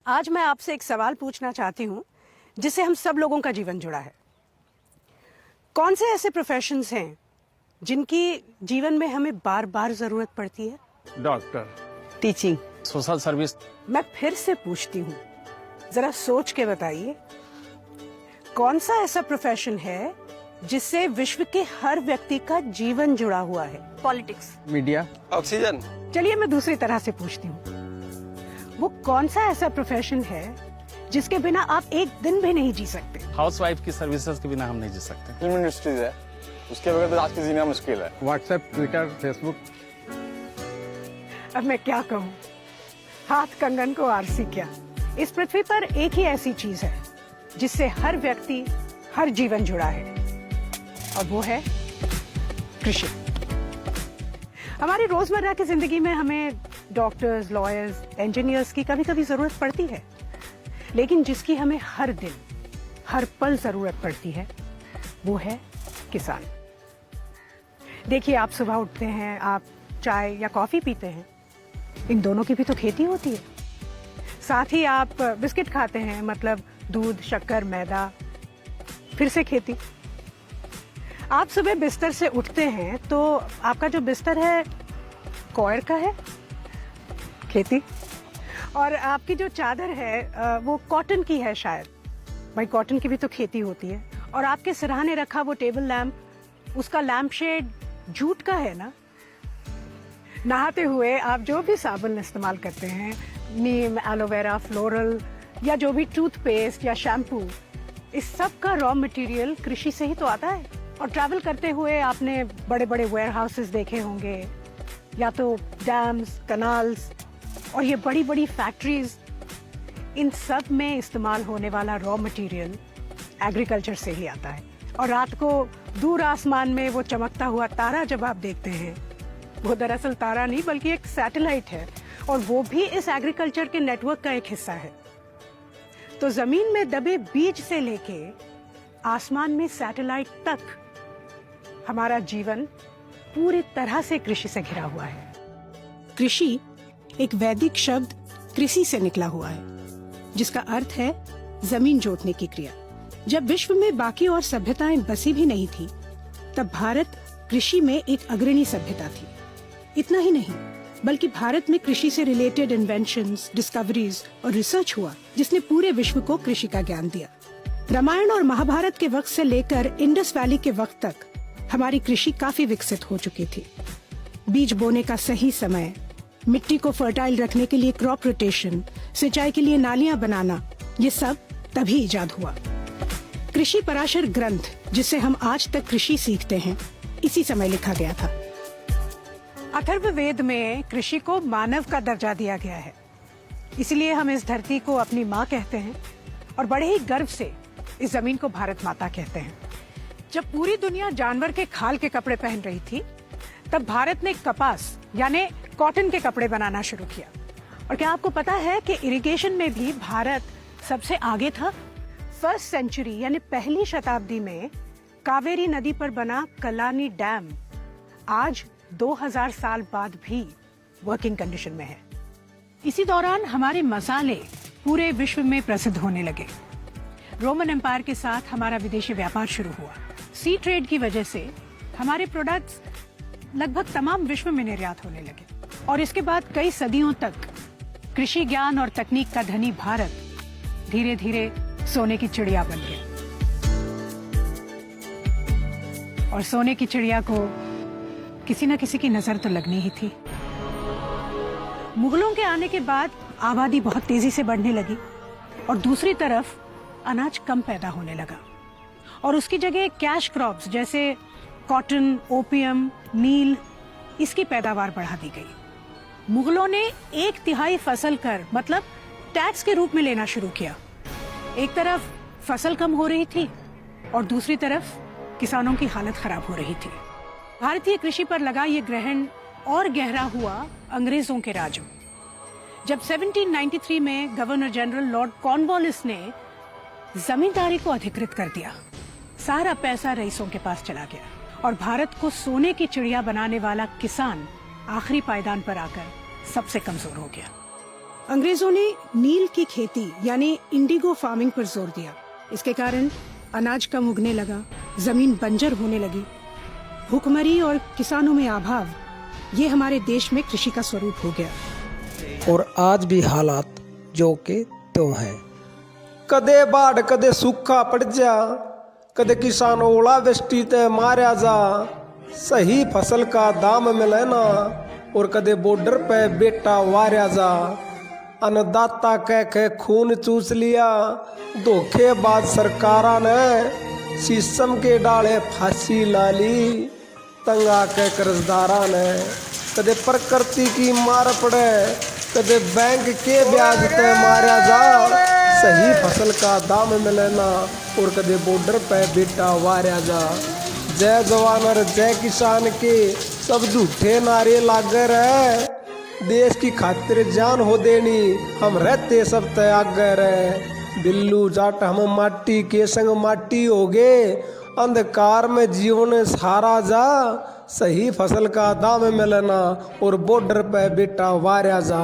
आज मैं आपसे एक सवाल पूछना चाहती हूँ जिससे हम सब लोगों का जीवन जुड़ा है। कौन से ऐसे प्रोफेशंस हैं जिनकी जीवन में हमें बार बार जरूरत पड़ती है? Doctor, teaching, social service. मैं फिर से पूछती हूँ, जरा सोच के बताइए, कौन सा ऐसा प्रोफेशन है जिससे विश्व के हर व्यक्ति का जीवन जुड़ा हुआ है? Politics, media, oxygen. चलिए मैं दूसरी तरह से पूछती हूँ, वो कौन सा ऐसा प्रोफेशन है जिसके बिना आप एक दिन भी नहीं जी सकते? हाउसवाइफ की सर्विसेज के बिना हम नहीं जी सकते। फिल्म इंडस्ट्रीज है, उसके बगैर तो आज की जीना मुश्किल है। WhatsApp, Twitter, Facebook. अब मैं क्या कहूँ, हाथ कंगन को आरसी क्या। इस पृथ्वी पर एक ही ऐसी चीज है जिससे हर व्यक्ति, हर जीवन जुड़ा है, और वो है कृषि। हमारी रोजमर्रा की जिंदगी में हमें डॉक्टर्स, लॉयर्स, इंजीनियर्स की कभी कभी जरूरत पड़ती है, लेकिन जिसकी हमें हर दिन, हर पल जरूरत पड़ती है वो है किसान। देखिए, आप सुबह उठते हैं, आप चाय या कॉफी पीते हैं, इन दोनों की भी तो खेती होती है। साथ ही आप बिस्किट खाते हैं, मतलब दूध, शक्कर, मैदा, फिर से खेती। आप सुबह बिस्तर से उठते हैं तो आपका जो बिस्तर है कॉयर का है, खेती। और आपकी जो चादर है वो कॉटन की है शायद, भाई कॉटन की भी तो खेती होती है। और आपके सिरहाने रखा वो टेबल लैंप, उसका लैंप शेड जूट का है ना। नहाते हुए आप जो भी साबुन इस्तेमाल करते हैं, नीम, एलोवेरा, फ्लोरल या जो भी टूथपेस्ट या शैम्पू, इस सब का रॉ मटेरियल कृषि से ही तो आता है। और ट्रैवल करते हुए आपने बड़े बड़े वेयर हाउसेस देखे होंगे, या तो डैम्स, कनाल्स और ये बड़ी बड़ी फैक्ट्रीज। इन सब में इस्तेमाल होने वाला रॉ मटेरियल एग्रीकल्चर से ही आता है। और रात को दूर आसमान में वो चमकता हुआ तारा जब आप देखते हैं, वो दरअसल तारा नहीं बल्कि एक सैटेलाइट है, और वो भी इस एग्रीकल्चर के नेटवर्क का एक हिस्सा है। तो जमीन में दबे बीज से लेके आसमान में सैटेलाइट तक हमारा जीवन पूरी तरह से कृषि से घिरा हुआ है। कृषि एक वैदिक शब्द कृषि से निकला हुआ है, जिसका अर्थ है जमीन जोतने की क्रिया। जब विश्व में बाकी और सभ्यताएं बसी भी नहीं थी, तब भारत कृषि में एक अग्रणी सभ्यता थी। इतना ही नहीं, बल्कि भारत में कृषि से रिलेटेड इन्वेंशंस, डिस्कवरीज और रिसर्च हुआ, जिसने पूरे विश्व को कृषि का ज्ञान दिया। रामायण और महाभारत के वक्त से लेकर इंडस वैली के वक्त तक हमारी कृषि काफी विकसित हो चुकी थी। बीज बोने का सही समय, मिट्टी को फर्टाइल रखने के लिए क्रॉप रोटेशन, सिंचाई के लिए नालियां बनाना, ये सब तभी इजाद हुआ। कृषि पराशर ग्रंथ, जिससे हम आज तक कृषि सीखते हैं, इसी समय लिखा गया था। अथर्ववेद में कृषि को मानव का दर्जा दिया गया है, इसलिए हम इस धरती को अपनी माँ कहते हैं और बड़े ही गर्व से इस जमीन को भारत माता कहते हैं। जब पूरी दुनिया जानवर के खाल के कपड़े पहन रही थी, तब भारत ने कपास यानी कॉटन के कपड़े बनाना शुरू किया। और क्या आपको पता है कि इरिगेशन में भी भारत सबसे आगे था? फर्स्ट सेंचुरी यानी पहली शताब्दी में कावेरी नदी पर बना कलानी डैम आज 2000 साल बाद भी वर्किंग कंडीशन में है। इसी दौरान हमारे मसाले पूरे विश्व में प्रसिद्ध होने लगे। रोमन एम्पायर के साथ हमारा विदेशी व्यापार शुरू हुआ। सी ट्रेड की वजह से हमारे प्रोडक्ट्स लगभग तमाम विश्व में निर्यात होने लगे। और इसके बाद कई सदियों तक कृषि ज्ञान और तकनीक का धनी भारत धीरे धीरे सोने की चिड़िया बन गया। और सोने की चिड़िया को किसी न किसी की नजर तो लगनी ही थी। मुगलों के आने के बाद आबादी बहुत तेजी से बढ़ने लगी और दूसरी तरफ अनाज कम पैदा होने लगा, और उसकी जगह कैश क्रॉप्स जैसे कॉटन, ओपियम, नील, इसकी पैदावार बढ़ा दी गई। मुगलों ने 1/3 फसल कर मतलब टैक्स के रूप में लेना शुरू किया। एक तरफ फसल कम हो रही थी और दूसरी तरफ किसानों की हालत खराब हो रही थी। भारतीय कृषि पर लगा ये ग्रहण और गहरा हुआ अंग्रेजों के राज में, जब 1793 में गवर्नर जनरल लॉर्ड कॉर्नवालिस ने जमींदारी को अधिकृत कर दिया। सारा पैसा रईसों के पास चला गया और भारत को सोने की चिड़िया बनाने वाला किसान आखिरी पायदान पर आकर सबसे कमजोर हो गया। अंग्रेजों ने नील की खेती यानी इंडिगो फार्मिंग पर जोर दिया। इसके कारण अनाज कम उगने लगा, जमीन बंजर होने लगी। भूखमरी और किसानों में अभाव, ये हमारे देश में कृषि का स्वरूप हो गया। और आज भी हालात जो के त्यों हैं। कदे बाढ़ कदे सूखा पड़ जा, कदे किसान ओलावृष्टि ते मारा जा, सही फसल का दाम मिले ना, और कदे बॉर्डर पे बेटा वारा जा। अन्नदाता कह के खून चूस लिया, धोखेबाज सरकारा ने शीशम के डाले फांसी ला ली। तंगा के कर्जदारा ने कदे प्रकृति की मार पड़े, कदे बैंक के ब्याज ते मारा जा, सही फसल का दाम मिले ना, और कदे बॉर्डर पे बेटा वारा जा। जय जवान और जय किसान के सब झूठे नारे लागे रहे, देश की खातिर जान हो देनी, हम रहते सब त्यागे रहे। बिल्लू जाट हम माटी के संग माटी हो गए, अंधकार में जीवन सारा जा, सही फसल का दाम मिलना, और बॉर्डर पे बेटा वारा जा।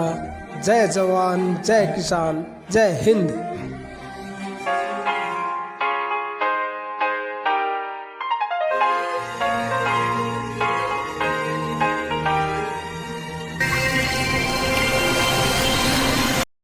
जय जवान जय किसान जय हिंद।